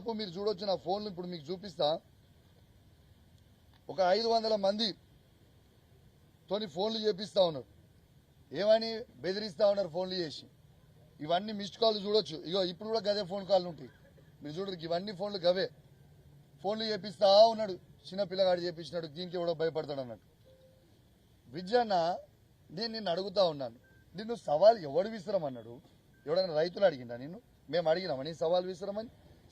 దాదాపు మీరు చూడొచ్చు నా ఫోన్లు ఇప్పుడు మీకు చూపిస్తా. ఒక 500 మంది తోని ఫోన్లు చేపిస్తా ఉన్నారు. ఏమని బెదిరిస్తా ఉన్నారు ఫోన్లు చేసి. ఇవన్నీ మిస్డ్ కాల్ చూడొచ్చు. ఇగో ఇప్పుడు కూడా గదే ఫోన్ కాల్ ఉంటాయి మీరు చూడరు. ఇవన్నీ ఫోన్లు గవే. ఫోన్లు చేపిస్తా ఉన్నాడు. చిన్న పిల్లగాడు చేపించినాడు. దీనికి ఎవడో భయపడతాడు అన్నట్టు. విజయన్న నేను నిన్ను అడుగుతా ఉన్నాను. నిన్ను సవాల్ ఎవడు విసిరమన్నాడు? ఎవడన్నా రైతులు అడిగిందా నిన్ను? మేము అడిగినామా నీ సవాల్ విసిరమని?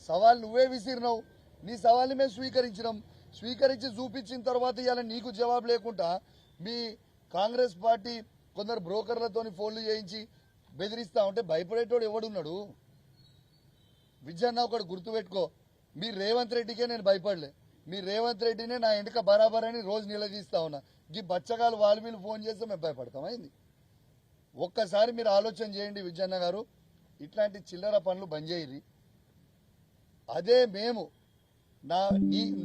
సవాల్ నువ్వే విసిరినావు. నీ సవాల్ని మేము స్వీకరించినాం. స్వీకరించి చూపించిన తర్వాత ఇవాళ నీకు జవాబు లేకుండా మీ కాంగ్రెస్ పార్టీ కొందరు బ్రోకర్లతోని ఫోన్లు చేయించి బెదిరిస్తా ఉంటే భయపడేటోడు ఎవడున్నాడు? విజయన్న ఒకటి గుర్తుపెట్టుకో. మీ రేవంత్ రెడ్డికే నేను భయపడలే. మీ రేవంత్ రెడ్డినే నా ఎండక బరాబర్ అని రోజు నిలదీస్తా ఉన్నా. ఈ బచ్చగాలు వాళ్ళు వీళ్ళు ఫోన్ చేస్తే మేము భయపడతాం. అయింది. ఒక్కసారి మీరు ఆలోచన చేయండి విజయన్న గారు. ఇట్లాంటి చిల్లర పనులు బంద్ చేయరి. అదే మేము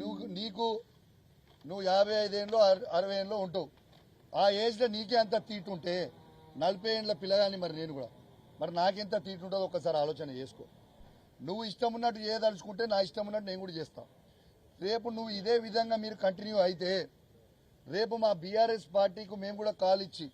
నువ్వు 55 ఏళ్ళు 60 ఏళ్ళు ఉంటావు. ఆ ఏజ్లో నీకే అంత తీటుంటే 40 ఏళ్ళ పిల్లగాని మరి నేను కూడా మరి నాకెంత తీటుంటుందో ఒక్కసారి ఆలోచన చేసుకో. నువ్వు ఇష్టం ఉన్నట్టు చేయదలుచుకుంటే నా ఇష్టం ఉన్నట్టు నేను కూడా చేస్తాను. రేపు నువ్వు ఇదే విధంగా మీరు కంటిన్యూ అయితే రేపు మా బీఆర్ఎస్ పార్టీకి మేము కూడా కాల్ ఇచ్చి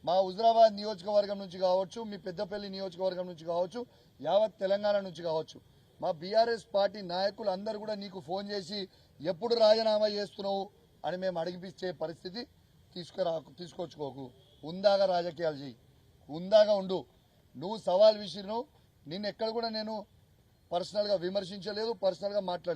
మా హుజరాబాద్ నియోజకవర్గం నుంచి కావచ్చు, మీ పెద్దపల్లి నియోజకవర్గం నుంచి కావచ్చు, యావత్ తెలంగాణ నుంచి కావచ్చు, మా బీఆర్ఎస్ పార్టీ నాయకులు అందరూ కూడా నీకు ఫోన్ చేసి ఎప్పుడు రాజీనామా చేస్తున్నావు అని మేము అడిగిపించే పరిస్థితి తీసుకొచ్చుకోకు. ఉందాగా రాజకీయాలు చేయి. ఉందాగా ఉండు. నువ్వు సవాల్ విసిరినావు. నిన్ను ఎక్కడ కూడా నేను పర్సనల్గా విమర్శించలేదు, పర్సనల్గా మాట్లాడలేదు.